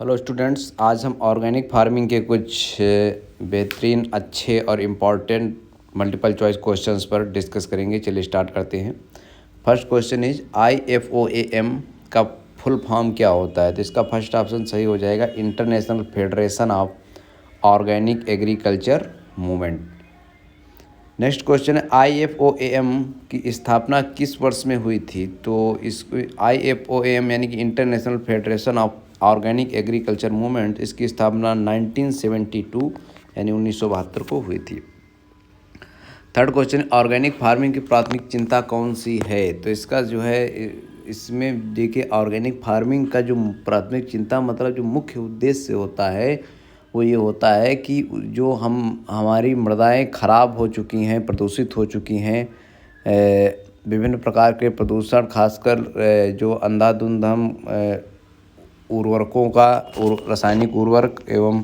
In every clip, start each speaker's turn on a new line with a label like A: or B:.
A: Hello students, आज हम organic farming के कुछ बेहतरीन अच्छे और इम्पॉर्टेंट मल्टीपल चॉइस क्वेश्चंस पर डिस्कस करेंगे। चलिए स्टार्ट करते हैं। फर्स्ट क्वेश्चन इज IFOAM का फुल फॉर्म क्या होता है? तो इसका फर्स्ट ऑप्शन सही हो जाएगा, international federation of organic agriculture movement. Next question है IFOAM की स्थापना किस वर्ष में हुई थी? तो इस IFOAM यानी कि international federation of organic agriculture movement, इसकी स्थापना 1972 यानी 1972 को हुई थी। थर्ड क्वेश्चन, ऑर्गेनिक फार्मिंग की प्राथमिक चिंता कौन सी है? तो इसका जो है इसमें देखिए, ऑर्गेनिक फार्मिंग का जो प्राथमिक चिंता मतलब जो मुख्य उद्देश्य होता है वो ये होता है कि जो हमारी मृदाएं खराब हो चुकी हैं, प्रदूषित हो चुकी हैं, विभिन्न प्रकार के प्रदूषण, खासकर जो अंधाधुंध हम उर्वरकों का रासायनिक उर्वरक एवं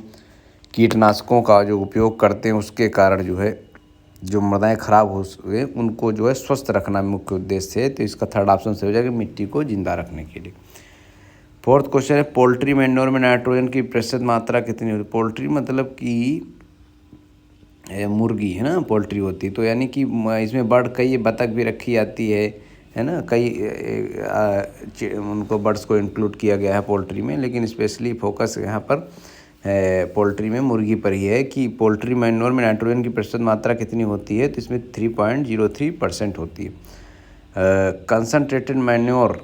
A: कीटनाशकों का जो उपयोग करते हैं, उसके कारण जो है जो मृदाएं खराब हो गए उनको जो है स्वस्थ रखना मुख्य उद्देश्य है। तो इसका थर्ड ऑप्शन से हो जाएगा, मिट्टी को जिंदा रखने के लिए। फोर्थ क्वेश्चन है, पोल्ट्री मैन्योर में नाइट्रोजन की प्रतिशत मात्रा कितनी होती है? पोल्ट्री मतलब कि मुर्गी है ना, पोल्ट्री होती है। तो यानी कि इसमें बर्ड, कई बतख भी रखी जाती है ना, कई उनको बर्ड्स को इंक्लूड किया गया है पोल्ट्री में, लेकिन स्पेशली फोकस यहाँ पर पोल्ट्री में मुर्गी पर ही है कि पोल्ट्री मैन्योर में नाइट्रोजन की प्रतिशत मात्रा कितनी होती है? तो इसमें 3.03% होती है। कंसनट्रेटेड मैन्योर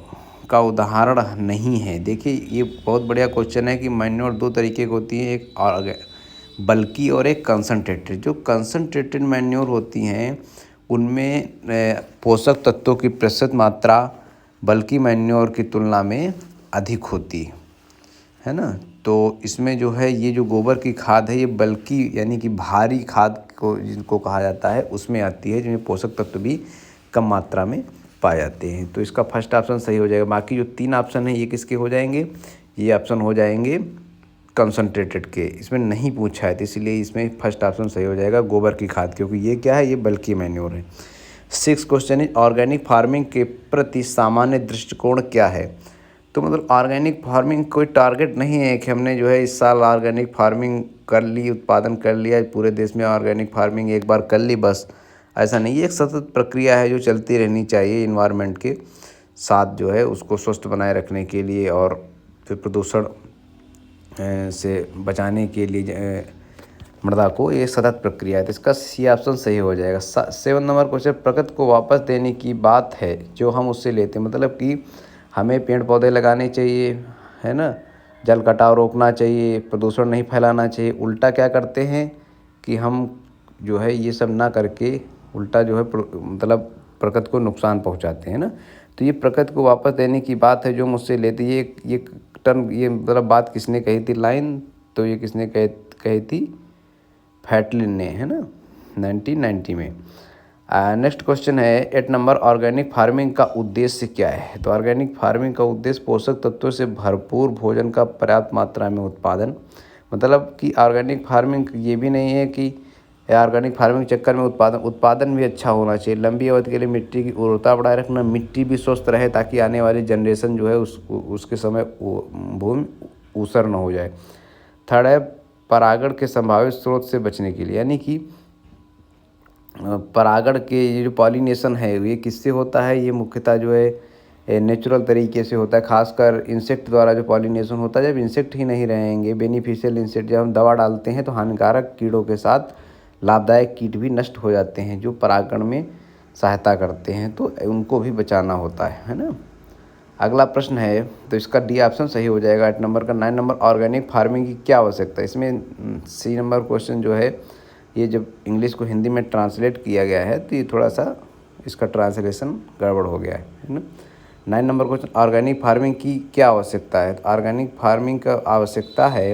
A: का उदाहरण नहीं है। देखिए, ये बहुत बढ़िया क्वेश्चन है कि मैन्योर दो तरीके की होती है, एक बल्कि और एक कंसनट्रेटेड। जो कंसनट्रेटेड मैन्योर होती हैं उनमें पोषक तत्वों की प्रतिशत मात्रा बल्कि मैन्योर की तुलना में अधिक होती है ना। तो इसमें जो है ये जो गोबर की खाद है, ये बल्कि यानी कि भारी खाद को जिनको कहा जाता है उसमें आती है, जिनमें पोषक तत्व भी कम मात्रा में पाए जाते हैं। तो इसका फर्स्ट ऑप्शन सही हो जाएगा। बाकी जो तीन ऑप्शन है ये किसके हो जाएंगे? ये ऑप्शन हो जाएंगे कंसनट्रेटेड के। इसमें नहीं पूछा है तो इसलिए इसमें फर्स्ट ऑप्शन सही हो जाएगा, गोबर की खाद, क्योंकि ये क्या है, ये बल्कि मैन्योर है। Six question is, organic farming के प्रति सामान्य दृष्टिकोण क्या है? तो मतलब ऑर्गेनिक फार्मिंग कोई टारगेट नहीं है कि हमने जो है इस साल ऑर्गेनिक फार्मिंग कर ली, उत्पादन कर लिया, पूरे देश में ऑर्गेनिक फार्मिंग एक बार कर ली बस, ऐसा नहीं। ये एक सतत प्रक्रिया है जो चलती रहनी चाहिए इन्वायरमेंट के साथ, जो है उसको स्वस्थ बनाए रखने के लिए और फिर प्रदूषण से बचाने के लिए मृदा को, ये सतत प्रक्रिया है। तो इसका सी ऑप्शन सही हो जाएगा। 7 नंबर क्वेश्चन, प्रकृति को वापस देने की बात है जो हम उससे लेते हैं, मतलब कि हमें पेड़ पौधे लगाने चाहिए, है ना, जल कटाव रोकना चाहिए, प्रदूषण नहीं फैलाना चाहिए। उल्टा क्या करते हैं कि हम जो है ये सब ना करके उल्टा जो है मतलब प्रकृति को नुकसान पहुंचाते हैं ना। तो ये प्रकृति को वापस देने की बात है जो मुझसे लेती है। ये टर्म, ये मतलब बात किसने कही थी, लाइन? तो ये किसने कही थी? फैटलिन ने, है ना, 1990 में। नेक्स्ट क्वेश्चन है 8 नंबर, ऑर्गेनिक फार्मिंग का उद्देश्य क्या है? तो ऑर्गेनिक फार्मिंग का उद्देश्य पोषक तत्वों से भरपूर भोजन का पर्याप्त मात्रा में उत्पादन। मतलब कि ऑर्गेनिक फार्मिंग ये भी नहीं है कि ऑर्गेनिक फार्मिंग के चक्कर में उत्पादन भी अच्छा होना चाहिए। लंबी अवधि के लिए मिट्टी की उर्वरता बढ़ाए रखना, मिट्टी भी स्वस्थ रहे ताकि आने वाली जनरेशन जो है उसके समय भूमि ऊसर न हो जाए। थर्ड है, परागण के संभावित स्रोत से बचने के लिए, यानी कि परागण के ये जो पॉलिनेशन है ये किससे होता है? ये मुख्यतः जो है नेचुरल तरीके से होता है, खासकर इंसेक्ट द्वारा जो पॉलिनेशन होता है। जब इंसेक्ट ही नहीं रहेंगे, बेनिफिशियल इंसेक्ट, जब हम दवा डालते हैं तो हानिकारक कीड़ों के साथ लाभदायक कीट भी नष्ट हो जाते हैं जो परागण में सहायता करते हैं, तो उनको भी बचाना होता है ना। अगला प्रश्न है, तो इसका डी ऑप्शन सही हो जाएगा 8 नंबर का। 9 नंबर, ऑर्गेनिक फार्मिंग की क्या आवश्यकता है? इसमें सी नंबर क्वेश्चन जो है ये जब इंग्लिश को हिंदी में ट्रांसलेट किया गया है तो ये थोड़ा सा इसका ट्रांसलेशन गड़बड़ हो गया है ना। 9 नंबर क्वेश्चन, ऑर्गेनिक फार्मिंग की क्या आवश्यकता है? तो ऑर्गेनिक फार्मिंग का आवश्यकता है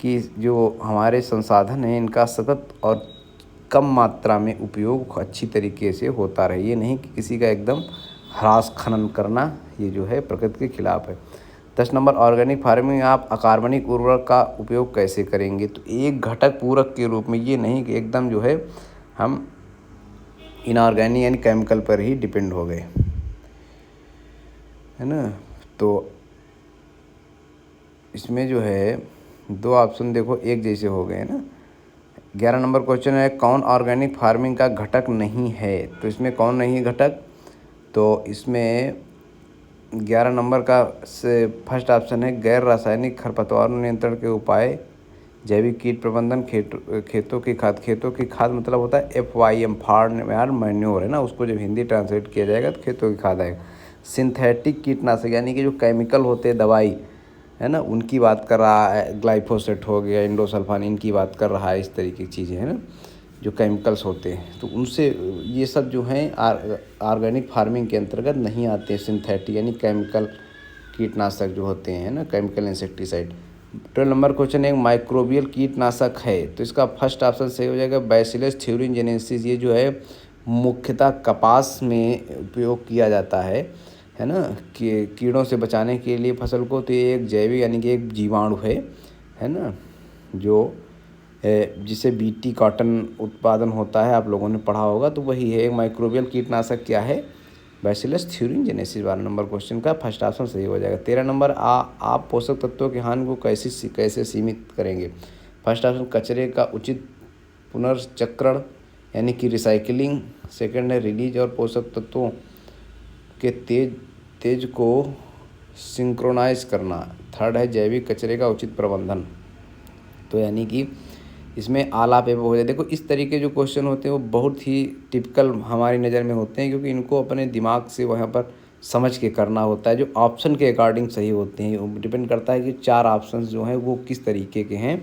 A: कि जो हमारे संसाधन हैं इनका सतत और कम मात्रा में उपयोग अच्छी तरीके से होता रहे। ये नहीं कि किसी का एकदम ह्रास खनन करना, ये जो है प्रकृति के खिलाफ है। 10 नंबर, ऑर्गेनिक फार्मिंग में आप अकार्बनिक उर्वरक का उपयोग कैसे करेंगे? तो एक घटक पूरक के रूप में, ये नहीं कि एकदम जो है हम इनऑर्गेनिक यानी केमिकल पर ही डिपेंड हो गए, है ना। तो इसमें जो है दो ऑप्शन देखो एक जैसे हो गए ना। 11 नंबर क्वेश्चन है कौन ऑर्गेनिक फार्मिंग का घटक नहीं है, तो इसमें कौन नहीं है घटक, तो इसमें 11 नंबर का से फर्स्ट ऑप्शन है गैर रासायनिक खरपतवार नियंत्रण के उपाय, जैविक कीट प्रबंधन, खेतों की खाद। खेतों की खाद मतलब होता है FYM, फार्म मैन्योर है ना, उसको जब हिंदी ट्रांसलेट किया जाएगा तो खेतों की खाद आएगा। सिंथेटिक कीटनाशक यानी कि जो केमिकल होते हैं दवाई है ना, उनकी बात कर रहा है, ग्लाइफोसेट हो गया, इंडोसल्फान, इनकी बात कर रहा है। इस तरीके की चीज़ें हैं ना जो केमिकल्स होते हैं, तो उनसे ये सब जो हैं ऑर्गेनिक फार्मिंग के अंतर्गत नहीं आते हैं। सिंथेटिक यानी केमिकल कीटनाशक जो होते हैं ना, केमिकल इंसेक्टिसाइड। 12 नंबर क्वेश्चन एक माइक्रोबियल कीटनाशक है, तो इसका फर्स्ट ऑप्शन सही हो जाएगा बैसिलस थ्यूरिनजेनेसिस। ये जो है मुख्यतः कपास में उपयोग किया जाता है ना, कि कीड़ों से बचाने के लिए फसल को। तो ये एक जैविक यानी कि एक जीवाणु है ना, जो जिसे बीटी कॉटन उत्पादन होता है, आप लोगों ने पढ़ा होगा, तो वही है। एक माइक्रोबियल कीटनाशक क्या है, बैसिलस थ्यूरिनजेनेसिस। 12 नंबर क्वेश्चन का फर्स्ट ऑप्शन सही हो जाएगा। 13 नंबर आप पोषक तत्वों की हानि को कैसे सीमित करेंगे। फर्स्ट ऑप्शन कचरे का उचित पुनर्चक्रण यानी कि रिसाइकलिंग, सेकंड है रिलीज और पोषक तत्वों के तेज को सिंक्रोनाइज करना, थर्ड है जैविक कचरे का उचित प्रबंधन। तो यानी कि इसमें आला पे हो जाए। देखो इस तरीके जो क्वेश्चन होते हैं वो बहुत ही टिपिकल हमारी नज़र में होते हैं, क्योंकि इनको अपने दिमाग से वहाँ पर समझ के करना होता है। जो ऑप्शन के अकॉर्डिंग सही होते हैं, वो डिपेंड करता है कि 4 ऑप्शंस जो हैं वो किस तरीके के हैं,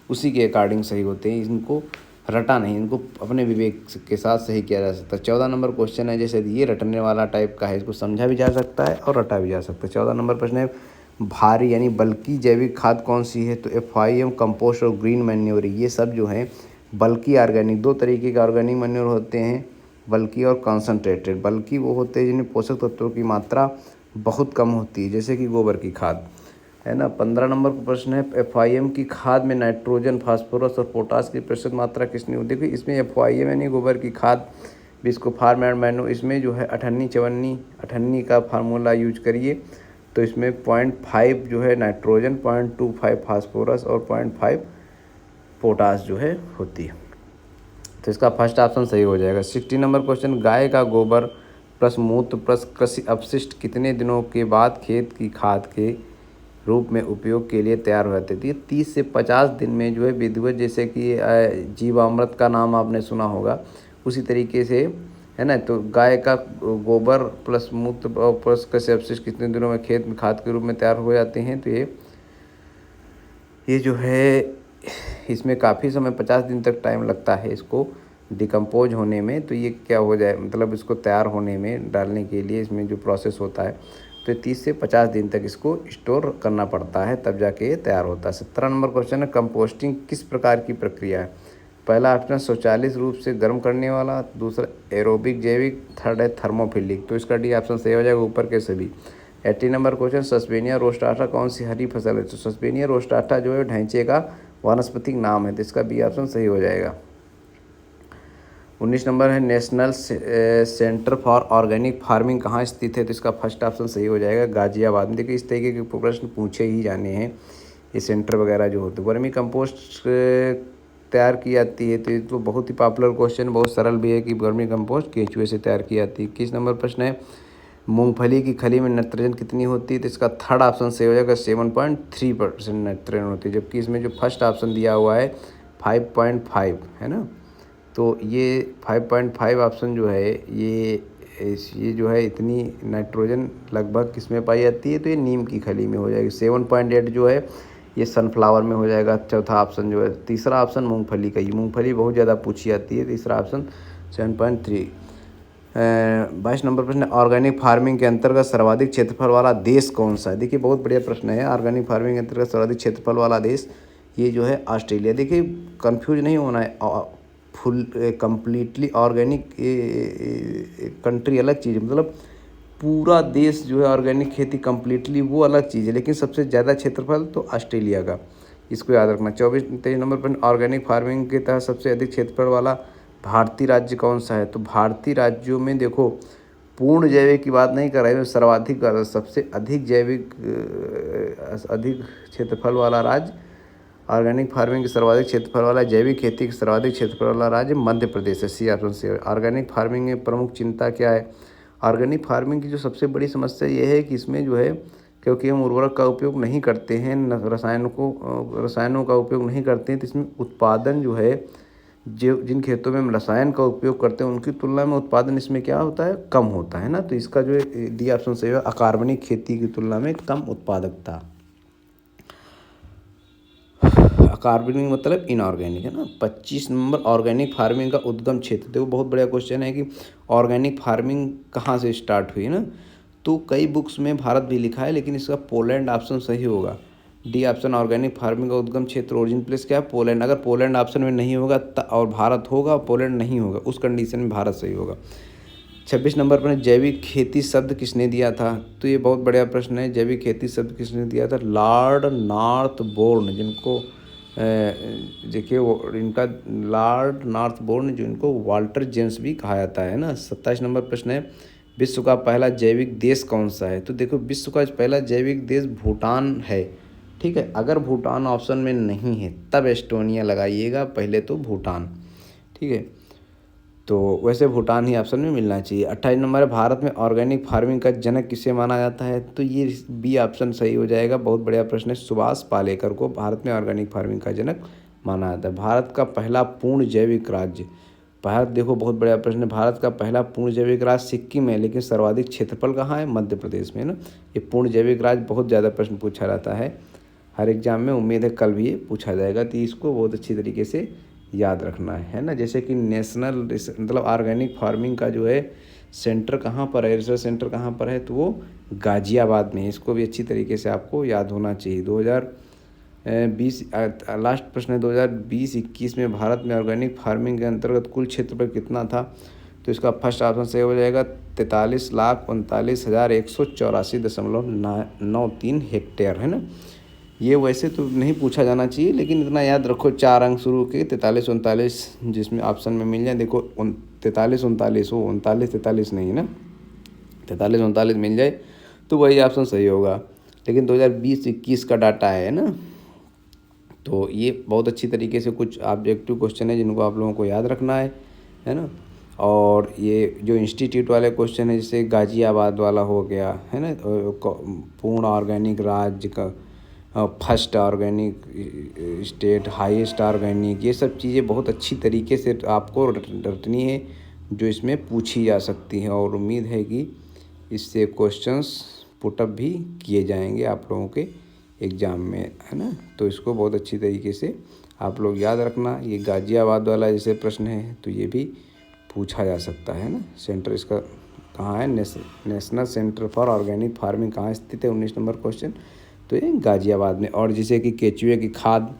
A: उसी के अकॉर्डिंग सही होते हैं। इनको रटा नहीं, इनको अपने विवेक के साथ सही किया जा सकता है। 14 नंबर क्वेश्चन है, जैसे ये रटने वाला टाइप का है, इसको समझा भी जा सकता है और रटा भी जा सकता है। 14 नंबर प्रश्न है भारी यानी बल्कि जैविक खाद कौन सी है, तो FIM, कंपोस्ट और ग्रीन मैन्योर। ये सब जो है बल्कि ऑर्गेनिक, दो तरीके के ऑर्गेनिक मैन्योर होते हैं, बल्कि और कॉन्सनट्रेटेड। बल्कि वो होते हैं जिनमें पोषक तत्वों की मात्रा बहुत कम होती है, जैसे कि गोबर की खाद है ना। 15 नंबर का प्रश्न है FIM की खाद में नाइट्रोजन, फास्फोरस और पोटास की प्रतिशत मात्रा कितनी होती है। इसमें FIM यानी गोबर की खाद, इसको फार्म एंड मैन्यो, इसमें जो है 98 का फार्मूला यूज करिए, तो इसमें 0.5 जो है नाइट्रोजन, 0.25 फास्फोरस और 0.5 पोटास जो है होती है। तो इसका फर्स्ट ऑप्शन सही हो जाएगा। 60 नंबर क्वेश्चन गाय का गोबर प्लस मूत्र प्लस कृषि अपशिष्ट कितने दिनों के बाद खेत की खाद के रूप में उपयोग के लिए तैयार हो जाती है। 30 से 50 दिन में जो है विधिवत, जैसे कि जीवामृत का नाम आपने सुना होगा, उसी तरीके से है ना। तो गाय का गोबर प्लस मूत्र और प्लस कृषि अपशिष्ट कितने दिनों में खेत में खाद के रूप में तैयार हो जाते हैं, तो ये जो है इसमें काफ़ी समय 50 दिन तक टाइम लगता है इसको डिकम्पोज होने में। तो ये क्या हो जाए, मतलब इसको तैयार होने में डालने के लिए इसमें जो प्रोसेस होता है, तो 30 से 50 दिन तक इसको स्टोर करना पड़ता है, तब जाके ये तैयार होता है। 17 नंबर क्वेश्चन है कंपोस्टिंग किस प्रकार की प्रक्रिया है। पहला ऑप्शन स्वचालित रूप से गर्म करने वाला, दूसरा एरोबिक जैविक, थर्ड है थर्मोफिलिक। तो इसका डी ऑप्शन सही हो जाएगा ऊपर के सभी। 80 नंबर क्वेश्चन सस्पेनिया रोस्टाटा कौन सी हरी फसल है। तो सस्पेनिया रोस्टाटा जो है ढांचे का वानस्पतिक नाम है, तो इसका बी ऑप्शन सही हो जाएगा। 19 नंबर है national centre for organic farming कहाँ स्थित है, तो इसका फर्स्ट ऑप्शन सही हो जाएगा गाजियाबाद में। देखिए इस तरीके के प्रश्न पूछे ही जाने हैं, ये सेंटर वगैरह जो होते हैं। वर्मी कंपोस्ट तैयार की जाती है, तो ये तो बहुत ही पॉपुलर क्वेश्चन, बहुत सरल भी है कि वर्मी कंपोस्ट केंचुए से तैयार की जाती है। 21 नंबर प्रश्न है मूंगफली की खली में नाइट्रोजन कितनी होती है, तो इसका थर्ड ऑप्शन सही हो जाएगा 7.3% नाइट्रोजन होती है, जबकि इसमें जो फर्स्ट ऑप्शन दिया हुआ है 5.5 है ना। तो ये 5.5 ऑप्शन जो है ये जो है इतनी नाइट्रोजन लगभग किसमें पाई जाती है, तो ये नीम की खली में हो जाएगी। 7.8 जो है ये सनफ्लावर में हो जाएगा। चौथा ऑप्शन जो है, तीसरा ऑप्शन मूंगफली का, ये मूंगफली बहुत ज़्यादा पूछी जाती है, तीसरा ऑप्शन 7.3। 22 नंबर प्रश्न ऑर्गेनिक फार्मिंग के अंतर्गत सर्वाधिक क्षेत्रफल वाला देश कौन सा है। देखिए बहुत बढ़िया प्रश्न है। ऑर्गेनिक फार्मिंग के अंतर्गत सर्वाधिक क्षेत्रफल वाला देश ये जो है ऑस्ट्रेलिया। देखिए कंफ्यूज नहीं होना है, फुल कम्प्लीटली ऑर्गेनिक कंट्री अलग चीज़ है, मतलब पूरा देश जो है ऑर्गेनिक खेती कम्प्लीटली वो अलग चीज़ है, लेकिन सबसे ज़्यादा क्षेत्रफल तो ऑस्ट्रेलिया का, इसको याद रखना। 23 नंबर पर ऑर्गेनिक फार्मिंग के तहत सबसे अधिक क्षेत्रफल वाला भारतीय राज्य कौन सा है, तो भारतीय राज्यों में देखो पूर्ण जैविक की बात नहीं कर रहे हैं, सर्वाधिक सबसे अधिक जैविक अधिक क्षेत्रफल वाला राज्य, ऑर्गेनिक फार्मिंग की सर्वाधिक क्षेत्रफल वाला, जैविक खेती की सर्वाधिक क्षेत्रफल वाला राज्य मध्य प्रदेश है। सी ऑप्शन से। ऑर्गेनिक फार्मिंग में प्रमुख चिंता क्या है? ऑर्गेनिक फार्मिंग की जो सबसे बड़ी समस्या ये है कि इसमें जो है, क्योंकि हम उर्वरक का उपयोग नहीं करते हैं, रसायनों का उपयोग नहीं करते हैं, तो इसमें उत्पादन जो है, जो जिन खेतों में हम रसायन का उपयोग करते हैं उनकी तुलना में उत्पादन इसमें क्या होता है? कम होता है ना। तो इसका जो डी ऑप्शन सही है, अकार्बनिक खेती की तुलना में कम उत्पादकता। अकार्बनिक मतलब इनऑर्गेनिक है ना। 25 नंबर, ऑर्गेनिक फार्मिंग का उद्गम क्षेत्र। देखो बहुत बढ़िया क्वेश्चन है कि ऑर्गेनिक फार्मिंग कहाँ से स्टार्ट हुई ना। तो कई बुक्स में भारत भी लिखा है, लेकिन इसका पोलैंड ऑप्शन सही होगा। डी ऑप्शन, ऑर्गेनिक फार्मिंग का उद्गम क्षेत्र, ओरिजिन प्लेस क्या है? पोलैंड। अगर पोलैंड ऑप्शन में नहीं होगा और भारत होगा, पोलैंड नहीं होगा, उस कंडीशन में भारत सही होगा। 26 नंबर पर जैविक खेती शब्द किसने दिया था? तो ये बहुत बढ़िया प्रश्न है। जैविक खेती शब्द किसने दिया था? लॉर्ड नॉर्थबोर्न, जिनको देखिए वो इनका लॉर्ड नॉर्थबोर्न, जो इनको वाल्टर जेम्स भी कहा जाता है ना। 27 नंबर प्रश्न है, विश्व का पहला जैविक देश कौन सा है? तो देखो विश्व का पहला जैविक देश भूटान है। ठीक है, अगर भूटान ऑप्शन में नहीं है तब एस्टोनिया लगाइएगा, पहले तो भूटान। ठीक है, तो वैसे भूटान ही ऑप्शन में मिलना चाहिए। 28 नंबर है, भारत में ऑर्गेनिक फार्मिंग का जनक किसे माना जाता है? तो ये बी ऑप्शन सही हो जाएगा। बहुत बढ़िया प्रश्न है। सुभाष पालेकर को भारत में ऑर्गेनिक फार्मिंग का जनक माना जाता है। भारत का पहला पूर्ण जैविक राज्य। भारत, देखो बहुत बढ़िया प्रश्न है, भारत का पहला पूर्ण जैविक राज्य सिक्किम है, लेकिन सर्वाधिक क्षेत्रफल कहाँ है? मध्य प्रदेश में ना। ये पूर्ण जैविक राज्य बहुत ज़्यादा प्रश्न पूछा जाता है हर एग्जाम में, उम्मीद है कल भी ये पूछा जाएगा, तो इसको बहुत अच्छी तरीके से याद रखना है ना। जैसे कि नेशनल मतलब ऑर्गेनिक फार्मिंग का जो है सेंटर कहाँ पर है, रिसर्च सेंटर कहाँ पर है? तो वो गाजियाबाद में है। इसको भी अच्छी तरीके से आपको याद होना चाहिए। 2020 लास्ट प्रश्न है, 2020-21 में भारत में ऑर्गेनिक फार्मिंग के अंतर्गत कुल क्षेत्रफल कितना था? तो इसका फर्स्ट ऑप्शन सही हो जाएगा, 43,39,184.93 हेक्टेयर है ना। ये वैसे तो नहीं पूछा जाना चाहिए, लेकिन इतना याद रखो, 4 अंक शुरू के 43-39 जिसमें ऑप्शन में मिल जाए। देखो 43-39 हो, 39-43 नहीं है ना, 43-39 मिल जाए तो वही ऑप्शन सही होगा। लेकिन 2020-21 का डाटा है ना। तो ये बहुत अच्छी तरीके से कुछ ऑब्जेक्टिव क्वेश्चन है जिनको आप लोगों को याद रखना है ना। और ये जो इंस्टीट्यूट वाले क्वेश्चन है, जैसे गाजियाबाद वाला हो गया है ना, पूर्ण ऑर्गेनिक राज्य का, first organic state, highest organic, ये सब चीज़ें बहुत अच्छी तरीके से आपको रटनी है, जो इसमें पूछी जा सकती हैं। और उम्मीद है कि इससे क्वेश्चंस पुटअप भी किए जाएंगे आप लोगों के एग्ज़ाम में, है ना। तो इसको बहुत अच्छी तरीके से आप लोग याद रखना। ये गाजियाबाद वाला जैसे प्रश्न है तो ये भी पूछा जा सकता है ना। सेंटर इसका कहाँ है? National centre for organic farming कहाँ स्थित है? 19 नंबर क्वेश्चन, तो ये गाजियाबाद में। और जैसे कि केचुए की खाद,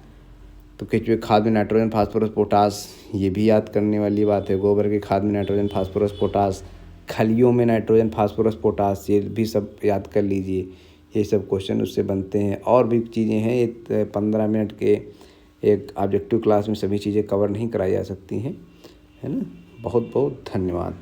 A: तो केचुए खाद में नाइट्रोजन, फास्फोरस, पोटास, ये भी याद करने वाली बात है। गोबर की खाद में नाइट्रोजन, फास्फोरस, पोटास, खलियों में नाइट्रोजन, फास्फोरस, पोटास, ये भी सब याद कर लीजिए। ये सब क्वेश्चन उससे बनते हैं। और भी चीज़ें हैं, ये 15 मिनट के एक ऑब्जेक्टिव क्लास में सभी चीज़ें कवर नहीं कराई जा सकती हैं, है ना। बहुत बहुत धन्यवाद।